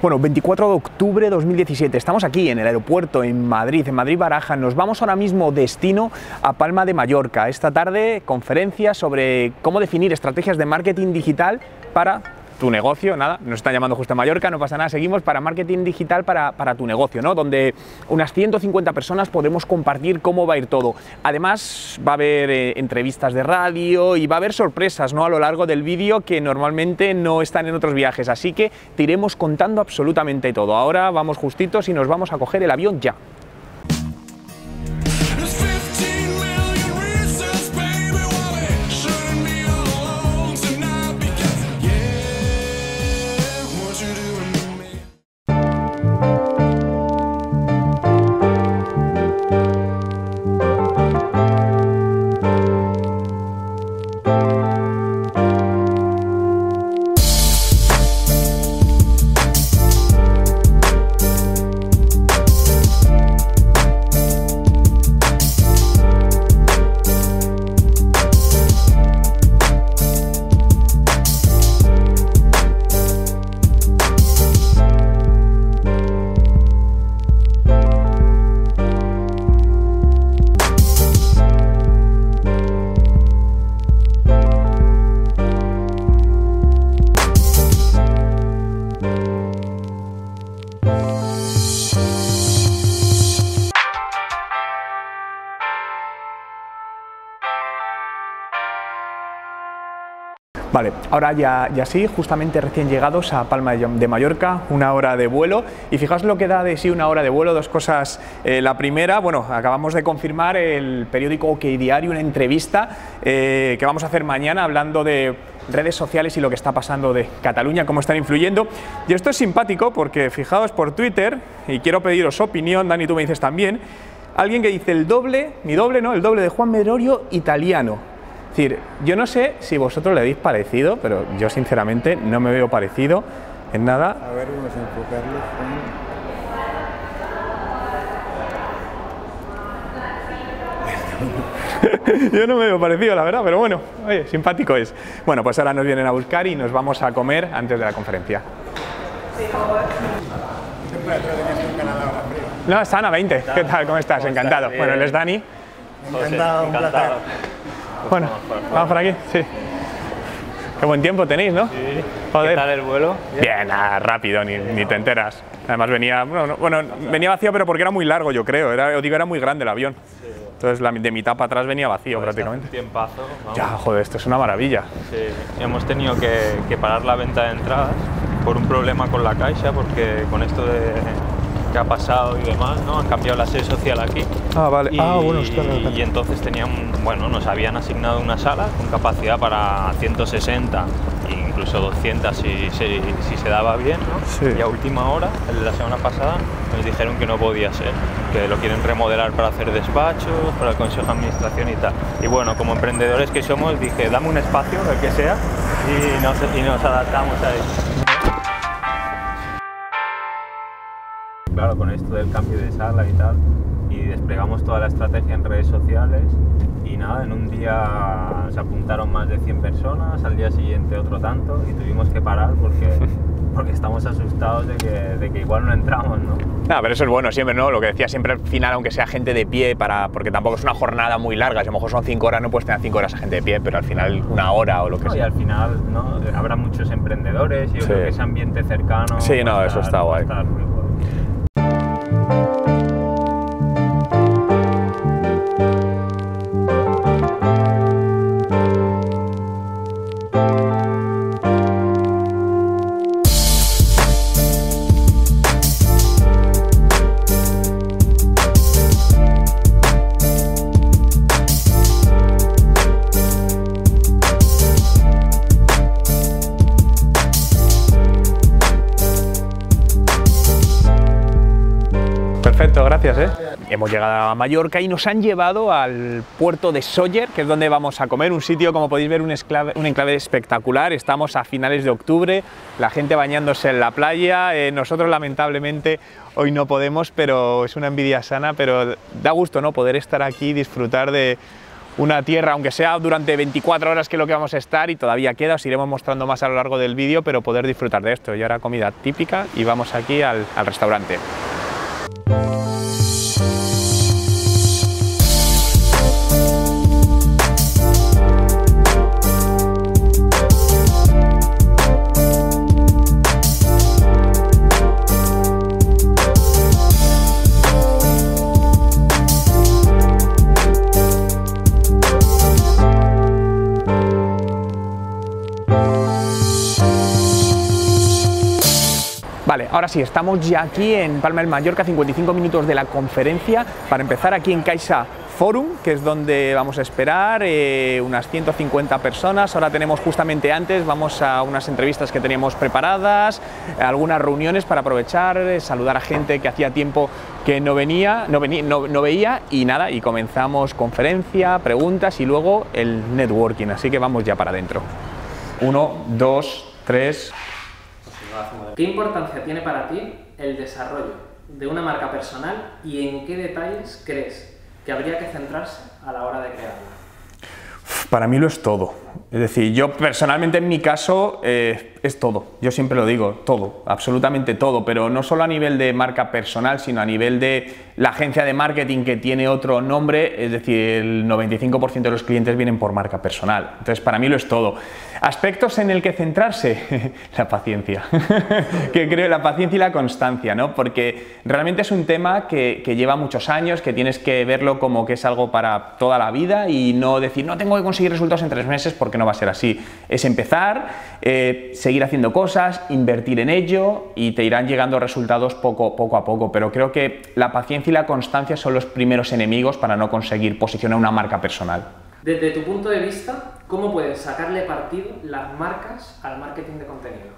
Bueno, 24 de octubre de 2017, estamos aquí en el aeropuerto en Madrid Barajas. Nos vamos ahora mismo destino a Palma de Mallorca. Esta tarde, conferencia sobre cómo definir estrategias de marketing digital para tu negocio. Nada, nos están llamando justo en Mallorca, no pasa nada, seguimos para marketing digital para tu negocio, ¿no? Donde unas 150 personas podemos compartir cómo va a ir todo. Además, va a haber entrevistas de radio y va a haber sorpresas, ¿no? A lo largo del vídeo que normalmente no están en otros viajes, así que te iremos contando absolutamente todo. Ahora vamos justitos y nos vamos a coger el avión ya. Vale, ahora ya sí, justamente recién llegados a Palma de Mallorca, 1 hora de vuelo, y fijaos lo que da de sí 1 hora de vuelo, dos cosas. La primera, bueno, acabamos de confirmar el periódico OK Diario, una entrevista que vamos a hacer mañana hablando de redes sociales y lo que está pasando de Cataluña, cómo están influyendo. Y esto es simpático porque fijaos por Twitter, y quiero pediros opinión, Dani, tú me dices también, alguien que dice el doble de Juan Merorio italiano. Es decir, yo no sé si vosotros le habéis parecido, pero yo sinceramente no me veo parecido en nada. A ver, vamos a enfocarlo. Yo no me veo parecido, la verdad, pero bueno, oye, simpático es. Bueno, pues ahora nos vienen a buscar y nos vamos a comer antes de la conferencia. ¿Qué temperatura tenías en Canadá ahora frío? No, están a 20. ¿Qué tal? ¿Cómo estás? Encantado. Bueno, él es Dani. Encantado, un placer. Bueno, vamos por aquí, sí. Qué buen tiempo tenéis, ¿no? Sí. Joder. ¿Qué tal el vuelo? Bien, rápido, ni te enteras. Además venía, bueno, venía vacío, pero porque era muy largo, yo creo. Era muy grande el avión. Sí. Entonces de mitad para atrás venía vacío prácticamente. Un tiempazo. Vamos. Ya, joder, esto es una maravilla. Sí. Hemos tenido que parar la venta de entradas por un problema con la Caixa, porque con esto de que ha pasado y demás, ¿no? Han cambiado la sede social aquí. Ah, vale. Bueno, y entonces nos habían asignado una sala con capacidad para 160 e incluso 200 si se daba bien, ¿no? Sí. Y a última hora, la semana pasada, nos dijeron que no podía ser, que lo quieren remodelar para hacer despachos, para el Consejo de Administración y tal. Y bueno, como emprendedores que somos, dije, dame un espacio, el que sea, y nos adaptamos a eso. Claro, con esto del cambio de sala y tal, y desplegamos toda la estrategia en redes sociales y nada, en un día se apuntaron más de 100 personas, al día siguiente otro tanto y tuvimos que parar porque estamos asustados de que igual no entramos, ¿no? No, pero eso es bueno siempre, ¿no? Lo que decía siempre al final, aunque sea gente de pie, porque tampoco es una jornada muy larga, si a lo mejor son 5 horas, no puedes tener 5 horas a gente de pie, pero al final 1 hora o lo que sea. Y al final, ¿no? Habrá muchos emprendedores y yo creo que ese ambiente cercano. Sí, no, eso está guay. Perfecto, gracias. Hemos llegado a Mallorca y nos han llevado al puerto de Sóller, que es donde vamos a comer, un sitio, como podéis ver, un enclave espectacular. Estamos a finales de octubre, la gente bañándose en la playa, nosotros lamentablemente hoy no podemos, pero es una envidia sana, pero da gusto, ¿no?, poder estar aquí y disfrutar de una tierra, aunque sea durante 24 horas que es lo que vamos a estar, y todavía queda, os iremos mostrando más a lo largo del vídeo, pero poder disfrutar de esto. Y ahora comida típica y vamos aquí al restaurante. Vale, ahora sí, estamos ya aquí en Palma de Mallorca, 55 minutos de la conferencia para empezar aquí en Caixa Forum, que es donde vamos a esperar, unas 150 personas. Ahora tenemos justamente antes, vamos a unas entrevistas que teníamos preparadas, algunas reuniones para aprovechar, saludar a gente que hacía tiempo que no veía, y nada, y comenzamos conferencia, preguntas y luego el networking, así que vamos ya para adentro. 1, 2, 3... ¿Qué importancia tiene para ti el desarrollo de una marca personal y en qué detalles crees que habría que centrarse a la hora de crearla? Para mí lo es todo. Es decir, yo personalmente en mi caso es todo. Yo siempre lo digo, todo, absolutamente todo, pero no solo a nivel de marca personal, sino a nivel de la agencia de marketing que tiene otro nombre, es decir, el 95% de los clientes vienen por marca personal. Entonces, para mí lo es todo. Aspectos en el que centrarse, la paciencia. Que creo, la paciencia y la constancia, ¿no? Porque realmente es un tema que lleva muchos años, que tienes que verlo como que es algo para toda la vida y no decir, no tengo que conseguir resultados en 3 meses porque no va a ser así. Es empezar, seguir haciendo cosas, invertir en ello y te irán llegando resultados poco a poco. Pero creo que la paciencia y la constancia son los primeros enemigos para no conseguir posicionar una marca personal. Desde tu punto de vista, ¿cómo puedes sacarle partido las marcas al marketing de contenido?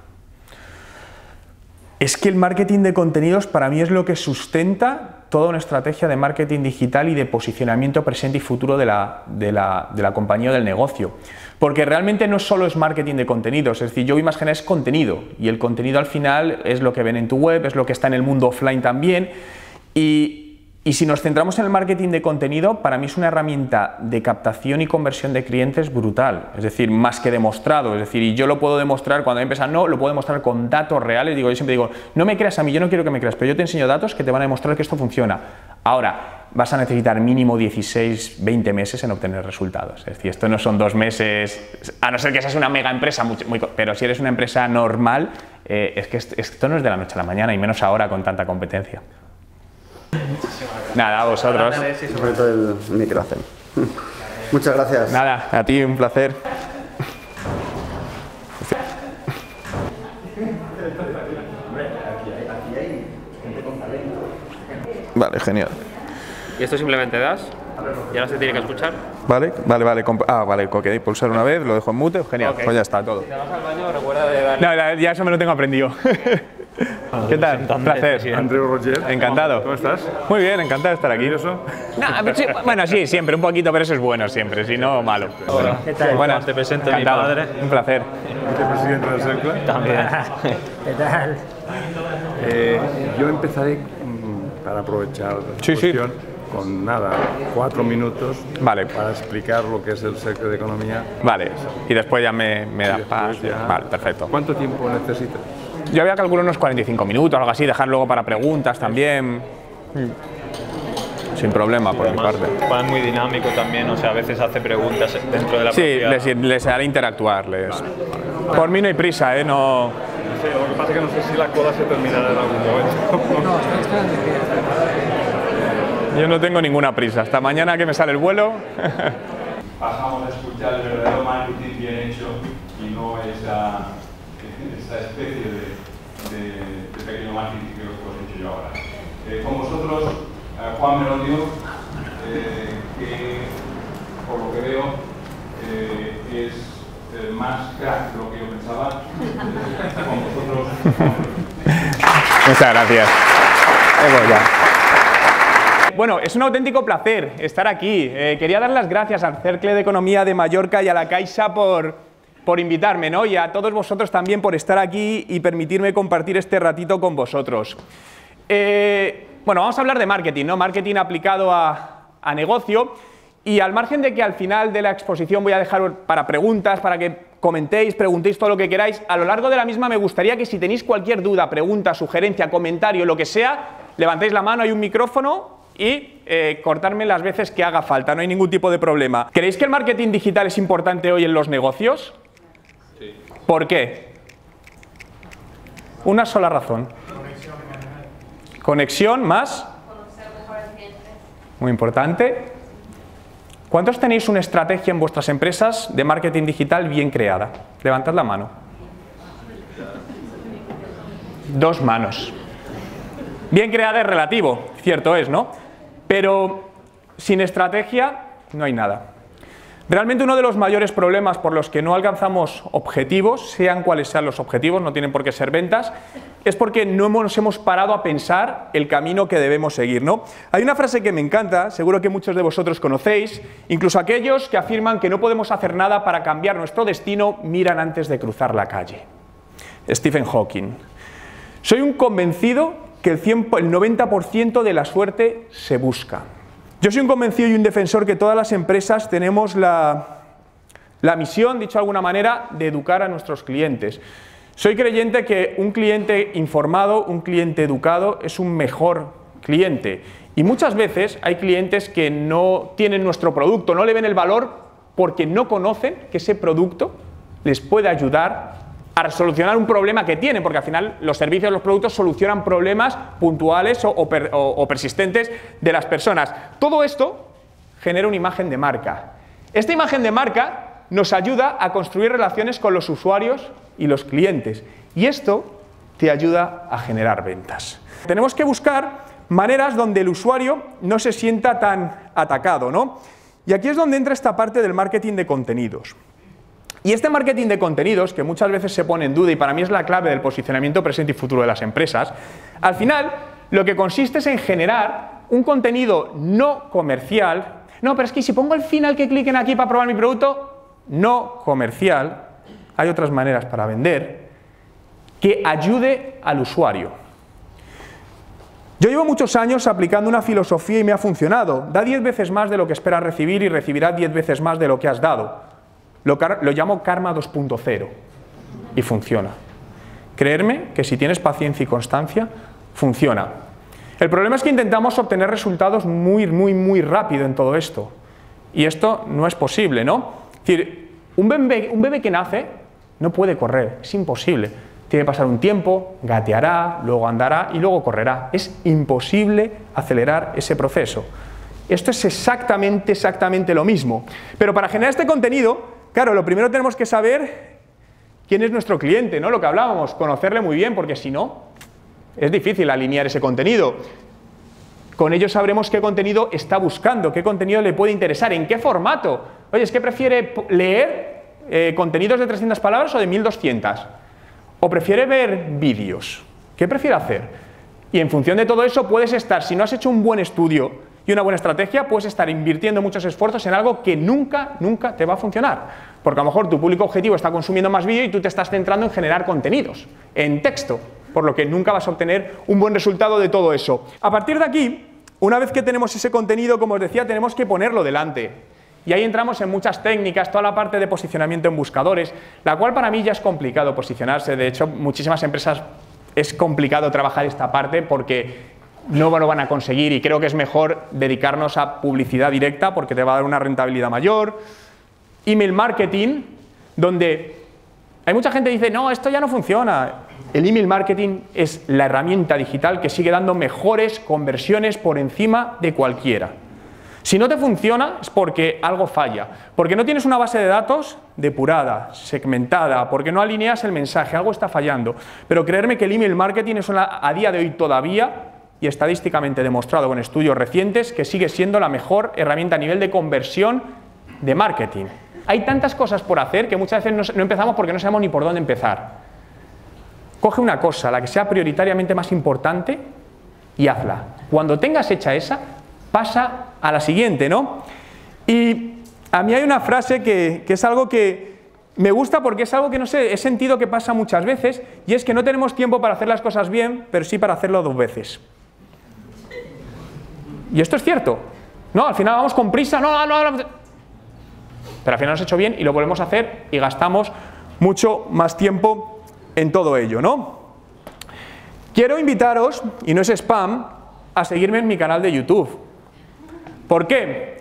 Es que el marketing de contenidos para mí es lo que sustenta toda una estrategia de marketing digital y de posicionamiento presente y futuro de la compañía o del negocio. Porque realmente no solo es marketing de contenidos, es decir, yo más general es contenido, y el contenido al final es lo que ven en tu web, es lo que está en el mundo offline también, y si nos centramos en el marketing de contenido, para mí es una herramienta de captación y conversión de clientes brutal, es decir, más que demostrado, es decir, y yo lo puedo demostrar cuando empiezan, no, lo puedo demostrar con datos reales, yo siempre digo, no me creas a mí, yo no quiero que me creas, pero yo te enseño datos que te van a demostrar que esto funciona. Ahora, vas a necesitar mínimo 16, 20 meses en obtener resultados, es decir, esto no son 2 meses, a no ser que seas una mega empresa, pero si eres una empresa normal, es que esto no es de la noche a la mañana, y menos ahora con tanta competencia. Nada, a vosotros. Sobre todo el micrófono. Muchas gracias. Nada, a ti, un placer. Vale, genial. Y esto simplemente das y ahora se tiene que escuchar. Vale. Vale, ok, pulsar una vez, lo dejo en mute, genial, Okay. Pues ya está todo. Si te vas al baño, recuerda de dar... No, ya eso me lo tengo aprendido. ¿Qué tal? Un placer. Andreu Roger. Encantado. ¿Cómo estás? Muy bien, encantado de estar aquí. ¿Nervioso? No, sí, bueno, sí, siempre un poquito, pero eso es bueno siempre, si no, malo. Hola. ¿Qué tal? Buenas. Te presento a mi Encantado. padre. Un placer. Vicepresidente del CERCLA. También. ¿Qué tal? Yo empezaré para aprovechar la Sí, sí. cuestión con nada, 4 minutos Vale. para explicar lo que es el Cercle de Economía. Vale, y después ya me da Después paz. ya- Vale, perfecto. ¿Cuánto tiempo necesitas? Yo había calculado unos 45 minutos, algo así, dejar luego para preguntas también. Sin problema, por mi parte. Juan es muy dinámico también, o sea, a veces hace preguntas dentro de la Sí, propia... les haré interactuarles. Por mí no hay prisa, no... Sí, lo que pasa es que no sé si la cola se terminará en algún momento. Yo no tengo ninguna prisa. Hasta mañana que me sale el vuelo. Pasamos a escuchar el verdadero marketing bien hecho y no esa especie de pequeño marketing que os he hecho yo ahora. Con vosotros, Juan Merodio, que por lo que veo es más crack de lo que yo pensaba. Con vosotros. Muchas gracias. Bueno, es un auténtico placer estar aquí. Quería dar las gracias al Cercle de Economía de Mallorca y a la Caixa por invitarme, ¿no? Y a todos vosotros también por estar aquí y permitirme compartir este ratito con vosotros. Bueno, vamos a hablar de marketing, ¿no? Marketing aplicado a negocio. Y al margen de que al final de la exposición voy a dejar para preguntas, para que comentéis, preguntéis todo lo que queráis, a lo largo de la misma me gustaría que si tenéis cualquier duda, pregunta, sugerencia, comentario, lo que sea, levantéis la mano, hay un micrófono y cortarme las veces que haga falta, no hay ningún tipo de problema. ¿Creéis que el marketing digital es importante hoy en los negocios? Sí. ¿Por qué? Una sola razón. Conexión más. Muy importante. ¿Cuántos tenéis una estrategia en vuestras empresas de marketing digital bien creada? Levantad la mano. 2 manos. Bien creada es relativo, cierto es, ¿no? Pero sin estrategia no hay nada. Realmente uno de los mayores problemas por los que no alcanzamos objetivos, sean cuales sean los objetivos, no tienen por qué ser ventas, es porque no nos hemos parado a pensar el camino que debemos seguir, ¿no? Hay una frase que me encanta, seguro que muchos de vosotros conocéis, incluso aquellos que afirman que no podemos hacer nada para cambiar nuestro destino, miran antes de cruzar la calle. Stephen Hawking. Soy un convencido que el 90% de la suerte se busca. Yo soy un convencido y un defensor que todas las empresas tenemos la misión, dicho de alguna manera, de educar a nuestros clientes. Soy creyente que un cliente informado, un cliente educado, es un mejor cliente. Y muchas veces hay clientes que no tienen nuestro producto, no le ven el valor porque no conocen que ese producto les puede ayudar a solucionar un problema que tienen, porque al final los servicios, los productos solucionan problemas puntuales o persistentes de las personas. Todo esto genera una imagen de marca. Esta imagen de marca nos ayuda a construir relaciones con los usuarios y los clientes. Y esto te ayuda a generar ventas. Tenemos que buscar maneras donde el usuario no se sienta tan atacado, ¿no? Y aquí es donde entra esta parte del marketing de contenidos. Y este marketing de contenidos, que muchas veces se pone en duda y para mí es la clave del posicionamiento presente y futuro de las empresas, al final lo que consiste es en generar un contenido no comercial. No, pero es que si pongo al final que cliquen aquí para probar mi producto, no comercial, hay otras maneras para vender, que ayude al usuario. Yo llevo muchos años aplicando una filosofía y me ha funcionado. Da 10 veces más de lo que esperas recibir y recibirás 10 veces más de lo que has dado. Lo llamo karma 2.0 y funciona. Creerme que si tienes paciencia y constancia, funciona. El problema es que intentamos obtener resultados muy rápido en todo esto. Y esto no es posible, ¿no? Es decir, un bebé que nace no puede correr, es imposible. Tiene que pasar un tiempo, gateará, luego andará y luego correrá. Es imposible acelerar ese proceso. Esto es exactamente lo mismo. Pero para generar este contenido, claro, lo primero tenemos que saber quién es nuestro cliente, ¿no? Lo que hablábamos, conocerle muy bien, porque si no, es difícil alinear ese contenido. Con ello sabremos qué contenido está buscando, qué contenido le puede interesar, en qué formato. Oye, ¿es que prefiere leer contenidos de 300 palabras o de 1200? ¿O prefiere ver vídeos? ¿Qué prefiere hacer? Y en función de todo eso puedes estar, si no has hecho un buen estudio y una buena estrategia, puedes estar invirtiendo muchos esfuerzos en algo que nunca te va a funcionar. Porque a lo mejor tu público objetivo está consumiendo más vídeo y tú te estás centrando en generar contenidos, en texto, por lo que nunca vas a obtener un buen resultado de todo eso. A partir de aquí, una vez que tenemos ese contenido, como os decía, tenemos que ponerlo delante. Y ahí entramos en muchas técnicas, toda la parte de posicionamiento en buscadores, la cual para mí ya es complicado posicionarse. De hecho, muchísimas empresas es complicado trabajar esta parte porque no lo van a conseguir y creo que es mejor dedicarnos a publicidad directa porque te va a dar una rentabilidad mayor. Email marketing, donde hay mucha gente que dice, no, esto ya no funciona. El email marketing es la herramienta digital que sigue dando mejores conversiones por encima de cualquiera. Si no te funciona es porque algo falla, porque no tienes una base de datos depurada, segmentada, porque no alineas el mensaje, algo está fallando. Pero creerme que el email marketing es a día de hoy todavía, y estadísticamente demostrado con estudios recientes, que sigue siendo la mejor herramienta a nivel de conversión de marketing. Hay tantas cosas por hacer que muchas veces no empezamos porque no sabemos ni por dónde empezar. Coge una cosa, la que sea prioritariamente más importante, y hazla. Cuando tengas hecha esa, pasa a la siguiente, ¿no? Y a mí hay una frase que es algo que me gusta porque es algo que no sé, he sentido que pasa muchas veces, y es que no tenemos tiempo para hacer las cosas bien, pero sí para hacerlo 2 veces. Y esto es cierto. No, al final vamos con prisa, no. Pero al final nos ha hecho bien y lo volvemos a hacer y gastamos mucho más tiempo en todo ello, ¿no? Quiero invitaros, y no es spam, a seguirme en mi canal de YouTube. ¿Por qué?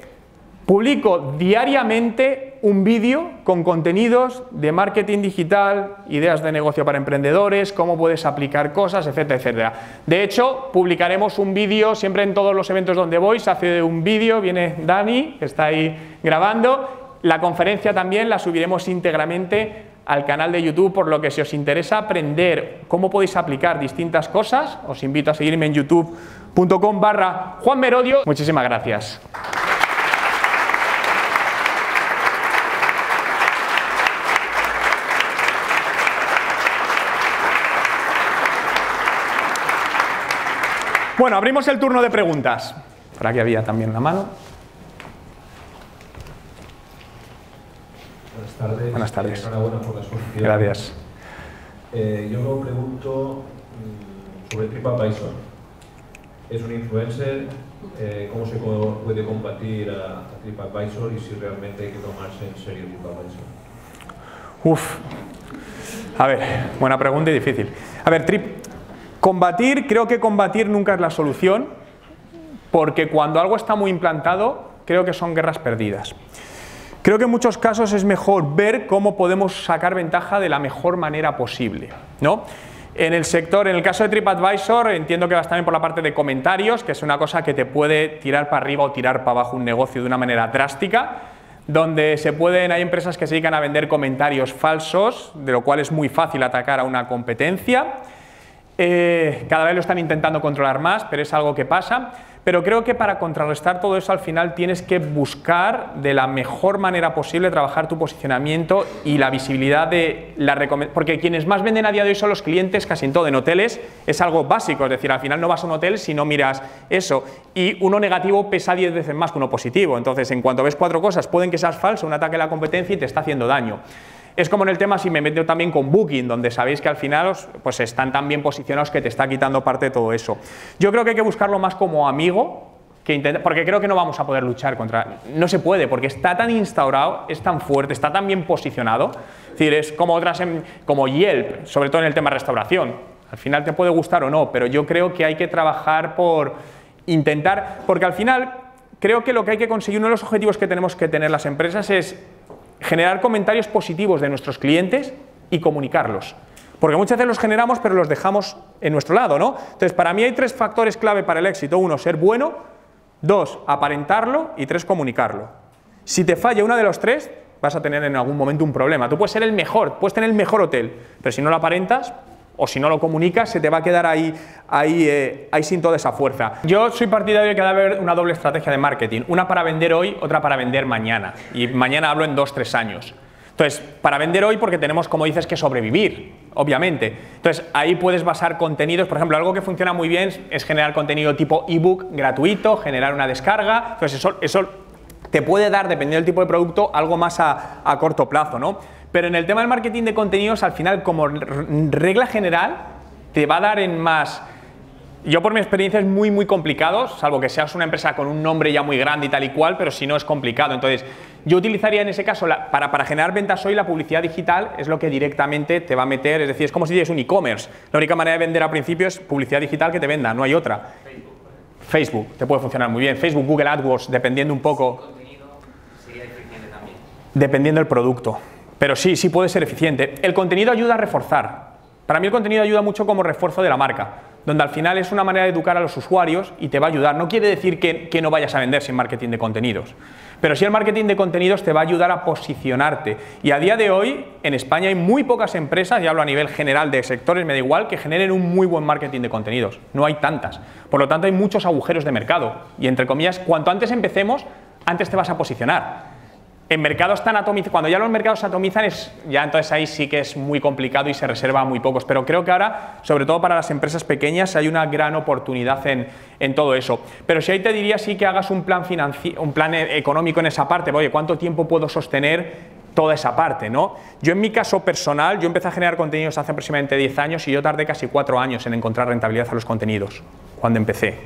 Publico diariamente un vídeo con contenidos de marketing digital, ideas de negocio para emprendedores, cómo puedes aplicar cosas, etcétera, etcétera. De hecho, publicaremos un vídeo, siempre en todos los eventos donde voy, se hace un vídeo, viene Dani, que está ahí grabando. La conferencia también la subiremos íntegramente al canal de YouTube, por lo que si os interesa aprender cómo podéis aplicar distintas cosas, os invito a seguirme en youtube.com/Juan Merodio. Muchísimas gracias. Bueno, abrimos el turno de preguntas. Por aquí había también una mano. Buenas tardes. Buenas tardes. Enhorabuena por la exposición. Gracias. Yo me pregunto sobre TripAdvisor. Es un influencer, ¿cómo se puede combatir a TripAdvisor y si realmente hay que tomarse en serio TripAdvisor? A ver, buena pregunta y difícil. A ver, creo que combatir nunca es la solución, porque cuando algo está muy implantado, creo que son guerras perdidas. Creo que en muchos casos es mejor ver cómo podemos sacar ventaja de la mejor manera posible, ¿no? En el sector, en el caso de TripAdvisor, entiendo que vas también por la parte de comentarios, que es una cosa que te puede tirar para arriba o tirar para abajo un negocio de una manera drástica, donde hay empresas que se dedican a vender comentarios falsos, de lo cual es muy fácil atacar a una competencia. Cada vez lo están intentando controlar más, pero es algo que pasa. Pero creo que para contrarrestar todo eso al final tienes que buscar de la mejor manera posible trabajar tu posicionamiento y la visibilidad de la recomendación. Porque quienes más venden a día de hoy son los clientes, casi en todo. En hoteles es algo básico, es decir, al final no vas a un hotel si no miras eso. Y uno negativo pesa 10 veces más que uno positivo. Entonces, en cuanto ves 4 cosas, pueden que seas falso, un ataque a la competencia y te está haciendo daño. Es como en el tema, si me meto también con Booking, donde sabéis que al final pues están tan bien posicionados que te está quitando parte de todo eso. Yo creo que hay que buscarlo más como amigo, porque creo que no vamos a poder luchar contra... No se puede, porque está tan instaurado, es tan fuerte, está tan bien posicionado. Es decir, es como otras, como Yelp, sobre todo en el tema restauración. Al final te puede gustar o no, pero yo creo que hay que trabajar por intentar... Porque al final creo que lo que hay que conseguir, uno de los objetivos que tenemos que tener las empresas es generar comentarios positivos de nuestros clientes y comunicarlos. Porque muchas veces los generamos, pero los dejamos en nuestro lado, ¿no? Entonces, para mí hay 3 factores clave para el éxito. 1, ser bueno. 2, aparentarlo. Y 3, comunicarlo. Si te falla uno de los 3, vas a tener en algún momento un problema. Tú puedes ser el mejor, puedes tener el mejor hotel, pero si no lo aparentas o si no lo comunicas, se te va a quedar ahí sin toda esa fuerza. Yo soy partidario de que debe haber una doble estrategia de marketing. Una para vender hoy, otra para vender mañana. Y mañana hablo en 2-3 años. Entonces, para vender hoy porque tenemos, como dices, que sobrevivir, obviamente. Entonces, ahí puedes basar contenidos. Por ejemplo, algo que funciona muy bien es generar contenido tipo ebook gratuito, generar una descarga. Entonces, eso te puede dar, dependiendo del tipo de producto, algo más a corto plazo, ¿no? Pero en el tema del marketing de contenidos, al final, como regla general, te va a dar en más... Yo por mi experiencia es muy, muy complicado, salvo que seas una empresa con un nombre ya muy grande y tal y cual, pero si no es complicado. Entonces, yo utilizaría en ese caso, para generar ventas hoy, la publicidad digital es lo que directamente te va a meter, es decir, es como si tienes un e-commerce. La única manera de vender al principio es publicidad digital que te venda, no hay otra. Facebook te puede funcionar muy bien. Facebook, Google AdWords, dependiendo un poco... El contenido sería eficiente también. Dependiendo del producto. Pero sí, sí puede ser eficiente. El contenido ayuda a reforzar. Para mí el contenido ayuda mucho como refuerzo de la marca, donde al final es una manera de educar a los usuarios y te va a ayudar. No quiere decir que no vayas a vender sin marketing de contenidos, pero sí el marketing de contenidos te va a ayudar a posicionarte. Y a día de hoy, en España hay muy pocas empresas, y hablo a nivel general de sectores, me da igual, que generen un muy buen marketing de contenidos. No hay tantas. Por lo tanto, hay muchos agujeros de mercado. Y entre comillas, cuanto antes empecemos, antes te vas a posicionar. En mercados tan atomizados, cuando ya los mercados se atomizan, ya entonces ahí sí que es muy complicado y se reserva a muy pocos. Pero creo que ahora, sobre todo para las empresas pequeñas, hay una gran oportunidad en todo eso. Pero si ahí te diría sí que hagas un plan económico en esa parte. Oye, ¿cuánto tiempo puedo sostener toda esa parte, ¿no? Yo en mi caso personal, yo empecé a generar contenidos hace aproximadamente 10 años y yo tardé casi 4 años en encontrar rentabilidad a los contenidos, cuando empecé.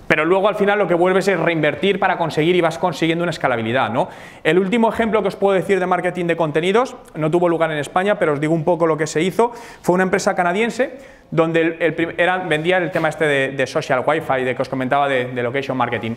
Pero luego al final lo que vuelves es reinvertir para conseguir y vas consiguiendo una escalabilidad, ¿no? El último ejemplo que os puedo decir de marketing de contenidos, no tuvo lugar en España, pero os digo un poco lo que se hizo, fue una empresa canadiense donde vendía el tema este de social wifi, de que os comentaba de location marketing.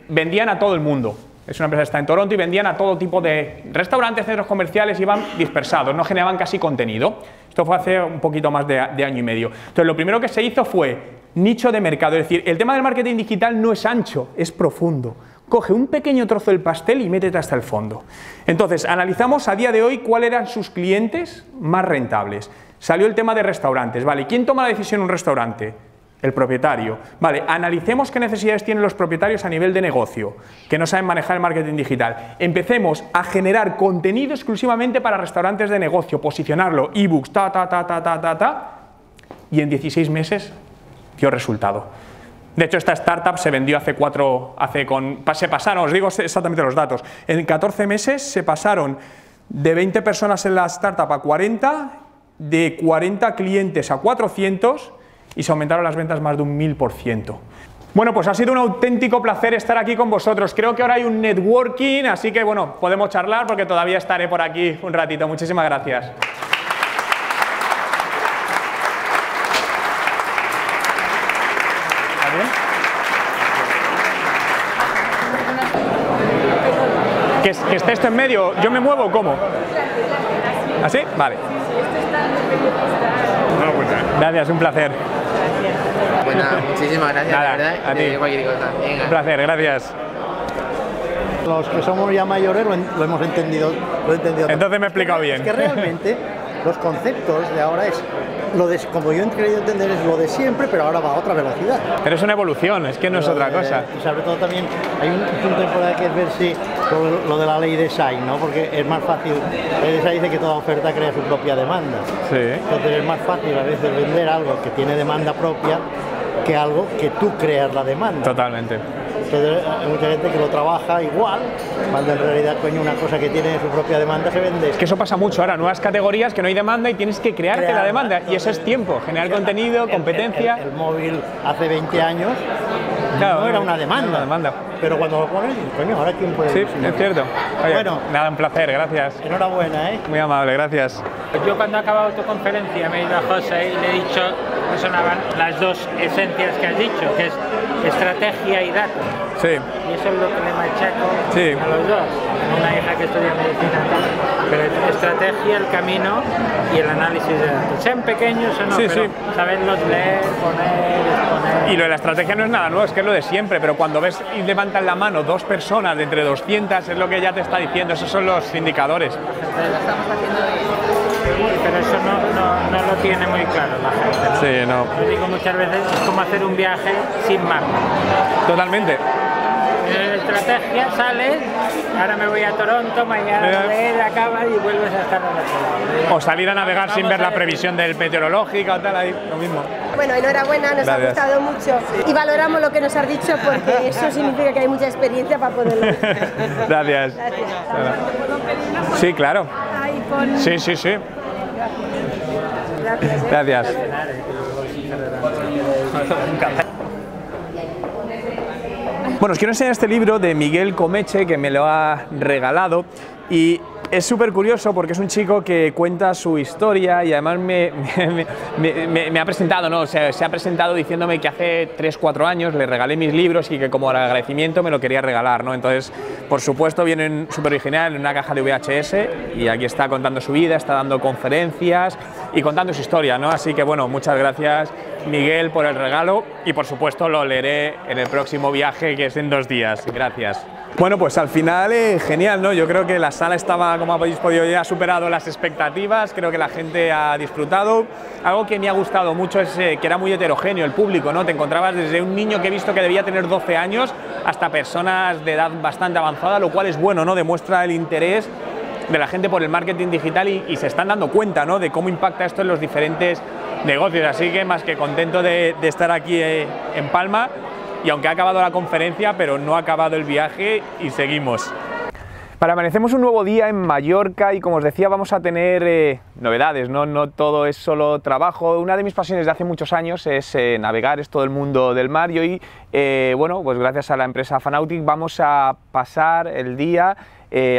Vendían a todo el mundo. Es una empresa que está en Toronto y vendían a todo tipo de restaurantes, centros comerciales, iban dispersados, no generaban casi contenido. Esto fue hace un poquito más de año y medio. Entonces lo primero que se hizo fue nicho de mercado, es decir, el tema del marketing digital no es ancho, es profundo. Coge un pequeño trozo del pastel y métete hasta el fondo. Entonces, analizamos a día de hoy cuáles eran sus clientes más rentables. Salió el tema de restaurantes, ¿vale? ¿Quién toma la decisión en un restaurante? El propietario. Vale, analicemos qué necesidades tienen los propietarios a nivel de negocio, que no saben manejar el marketing digital. Empecemos a generar contenido exclusivamente para restaurantes de negocio, posicionarlo, ebooks, y en 16 meses dio resultado. De hecho, esta startup se vendió se pasaron, os digo exactamente los datos, en 14 meses se pasaron de 20 personas en la startup a 40, de 40 clientes a 400 y se aumentaron las ventas más de un 1000%. Bueno, pues ha sido un auténtico placer estar aquí con vosotros. Creo que ahora hay un networking, así que bueno, podemos charlar porque todavía estaré por aquí un ratito. Muchísimas gracias. ¿Que esté esto en medio? ¿Yo me muevo o cómo? ¿Así? Vale. Gracias, un placer. Bueno, muchísimas gracias, Nada, la verdad. a ti. Cualquier cosa. Venga. Un placer, gracias. Los que somos ya mayores lo hemos entendido. Entonces me he explicado bien. Es que realmente los conceptos de ahora es como yo he querido entender, es lo de siempre, pero ahora va a otra velocidad. Pero es una evolución, es que no es otra cosa. Y sobre todo también hay un punto importante que es ver si lo de la ley de Sai, ¿no? Porque es más fácil, la ley de Sai dice que toda oferta crea su propia demanda. Sí. Entonces es más fácil a veces vender algo que tiene demanda propia que algo que tú creas la demanda. Totalmente. Entonces hay mucha gente que lo trabaja igual, cuando en realidad, coño, una cosa que tiene su propia demanda se vende. Es que eso pasa mucho ahora, nuevas categorías que no hay demanda y tienes que crearte la demanda. Y eso es tiempo, generar contenido, competencia. El móvil hace 20 años claro, no era una demanda. Pero cuando lo pones, coño, ahora quién puede. Sí, es cierto. Oye, bueno, nada, un placer, gracias. Enhorabuena, ¿eh? Muy amable, gracias. Yo cuando he acabado tu conferencia me he ido a José y le he dicho que sonaban las dos esencias que has dicho, que es estrategia y datos. Sí. Y eso es lo que le machaco sí. a los dos. Tengo una hija que estudia medicina, pero estrategia, el camino y el análisis de datos. Sean pequeños o no, sí, pero sí. saberlos leer, poner, exponer. Y lo de la estrategia no es nada nuevo, es que es lo de siempre, pero cuando ves y levantan la mano dos personas de entre 200, es lo que ya te está diciendo, esos son los indicadores. Pero eso no lo tiene muy claro la gente. Sí, no. Lo digo muchas veces, es como hacer un viaje sin mapa. Totalmente. En estrategia sales, ahora me voy a Toronto, mañana acabas y vuelves a estar en otro lado. O salir a navegar sin ver la previsión del meteorológico o tal, ahí lo mismo. Bueno, enhorabuena, nos ha gustado mucho y valoramos lo que nos has dicho porque eso significa que hay mucha experiencia para poderlo. Gracias. Sí, claro. Sí, sí, sí. Gracias. Bueno, os quiero enseñar este libro de Miguel Comeche, que me lo ha regalado, y es súper curioso porque es un chico que cuenta su historia y además me ha presentado, ¿no? O sea, se ha presentado diciéndome que hace 3-4 años le regalé mis libros y que como agradecimiento me lo quería regalar, ¿no? Entonces, por supuesto, viene súper original en una caja de VHS y aquí está contando su vida, está dando conferencias y contando su historia, ¿no? Así que, bueno, muchas gracias, Miguel, por el regalo y, por supuesto, lo leeré en el próximo viaje, que es en 2 días. Gracias. Bueno, pues al final genial, ¿no? Yo creo que la sala estaba, como habéis podido ver, ha superado las expectativas, creo que la gente ha disfrutado. Algo que me ha gustado mucho es que era muy heterogéneo el público, ¿no? Te encontrabas desde un niño que he visto que debía tener 12 años hasta personas de edad bastante avanzada, lo cual es bueno, ¿no? Demuestra el interés de la gente por el marketing digital y se están dando cuenta, ¿no? De cómo impacta esto en los diferentes negocios. Así que más que contento de estar aquí en Palma. Y aunque ha acabado la conferencia, pero no ha acabado el viaje y seguimos. Vale, amanecemos un nuevo día en Mallorca y como os decía vamos a tener novedades, no todo es solo trabajo. Una de mis pasiones de hace muchos años es navegar, es todo el mundo del mar y hoy, bueno, pues gracias a la empresa Fanautic vamos a pasar el día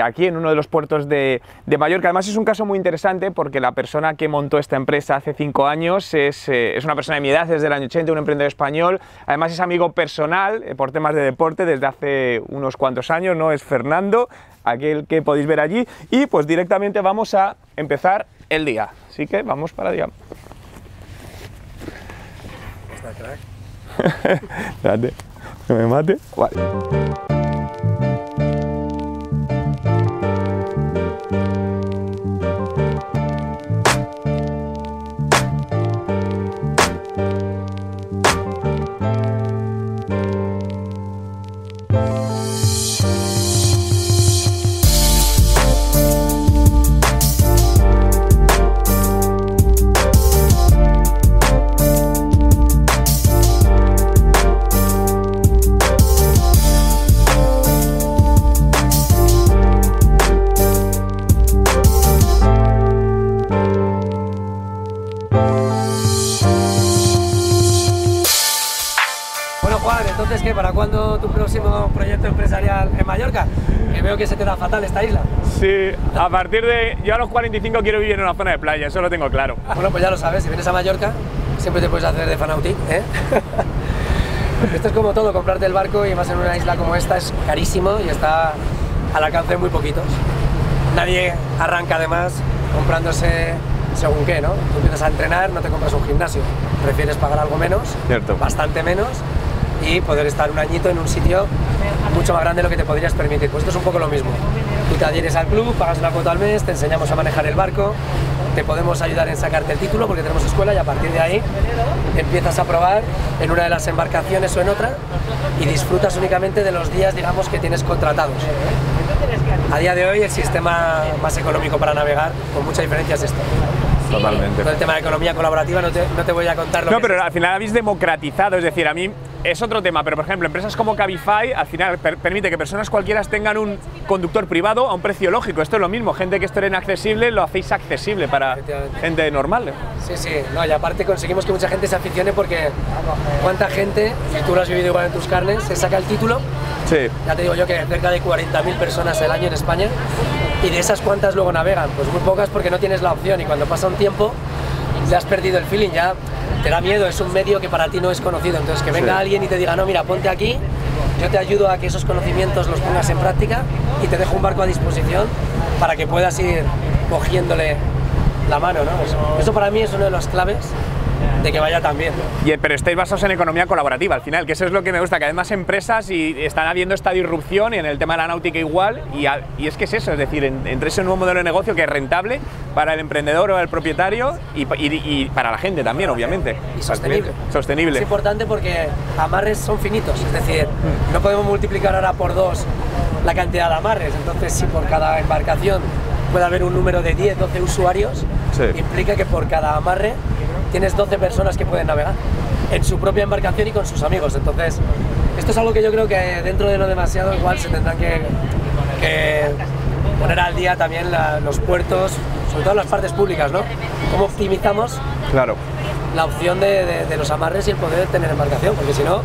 aquí en uno de los puertos de Mallorca. Además es un caso muy interesante porque la persona que montó esta empresa hace 5 años es una persona de mi edad, desde el año 80, un emprendedor español. Además es amigo personal por temas de deporte desde hace unos cuantos años, ¿no? Es Fernando, aquel que podéis ver allí, y pues directamente vamos a empezar el día. Así que vamos para allá. Está crack. Espérate, que me mate. Vale. Entonces, ¿qué? ¿Para cuándo tu próximo proyecto empresarial en Mallorca? Que veo que se te da fatal esta isla. Sí, a partir de... Yo a los 45 quiero vivir en una zona de playa, eso lo tengo claro. Bueno, pues ya lo sabes, si vienes a Mallorca, siempre te puedes hacer de Fanautic, ¿eh? Esto es como todo, comprarte el barco y más en una isla como esta es carísimo y está al alcance de muy poquitos. Nadie arranca además comprándose según qué, ¿no? Tú empiezas a entrenar, no te compras un gimnasio, prefieres pagar algo menos, cierto, bastante menos, y poder estar un añito en un sitio mucho más grande de lo que te podrías permitir. Pues esto es un poco lo mismo. Tú te adhieres al club, pagas una cuota al mes, te enseñamos a manejar el barco, te podemos ayudar en sacarte el título porque tenemos escuela y a partir de ahí empiezas a probar en una de las embarcaciones o en otra y disfrutas únicamente de los días, digamos, que tienes contratados. A día de hoy el sistema más económico para navegar, con mucha diferencia, es esto. Totalmente. Todo el tema de economía colaborativa no te voy a contar lo que pero al final habéis democratizado, es decir, a mí es otro tema, pero por ejemplo, empresas como Cabify al final permite que personas cualquiera tengan un conductor privado a un precio lógico. Esto es lo mismo, gente que esto era inaccesible, lo hacéis accesible para gente normal. Sí, sí, no, y aparte conseguimos que mucha gente se aficione porque cuánta gente, y tú lo has vivido igual en tus carnes, se saca el título. Sí. Ya te digo yo que cerca de 40.000 personas al año en España, y de esas cuántas luego navegan, pues muy pocas porque no tienes la opción y cuando pasa un tiempo le has perdido el feeling, ya te da miedo, es un medio que para ti no es conocido, entonces que venga alguien y te diga, no, mira, ponte aquí, yo te ayudo a que esos conocimientos los pongas en práctica y te dejo un barco a disposición para que puedas ir cogiéndole la mano, ¿no? Eso para mí es una de las claves de que vaya tan bien. Pero estáis basados en economía colaborativa al final, que eso es lo que me gusta, que hay más empresas y están habiendo esta disrupción y en el tema de la náutica igual, y es que es eso, es decir, entre ese nuevo modelo de negocio que es rentable para el emprendedor o el propietario y para la gente también, obviamente. Y sostenible. Sostenible. Es importante porque amarres son finitos, es decir, no podemos multiplicar ahora por 2 la cantidad de amarres, entonces si por cada embarcación puede haber un número de 10, 12 usuarios, implica que por cada amarre tienes 12 personas que pueden navegar en su propia embarcación y con sus amigos. Entonces, esto es algo que yo creo que dentro de no demasiado igual se tendrán que poner al día también los puertos, sobre todo las partes públicas, ¿no? Cómo optimizamos la opción de los amarres y el poder tener embarcación, porque si no...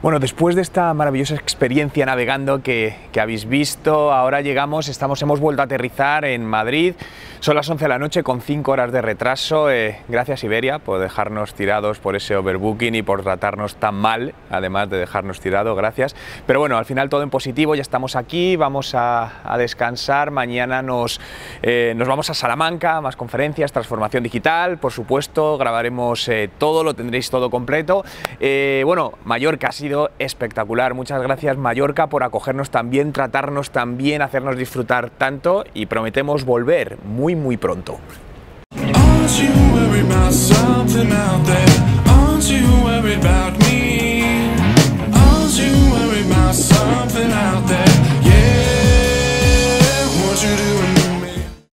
Bueno, después de esta maravillosa experiencia navegando que habéis visto, ahora hemos vuelto a aterrizar en Madrid. Son las 11 de la noche con 5 horas de retraso. Gracias Iberia por dejarnos tirados por ese overbooking y por tratarnos tan mal, además de dejarnos tirados, gracias. Pero bueno, al final todo en positivo, ya estamos aquí, vamos a descansar. Mañana nos vamos a Salamanca, más conferencias, transformación digital, por supuesto, grabaremos todo, lo tendréis todo completo. Bueno, Mallorca ha sido espectacular, muchas gracias Mallorca por acogernos tan bien, tratarnos tan bien, hacernos disfrutar tanto y prometemos volver muy pronto. Aren't you worried about something out there? Aren't you worried about me?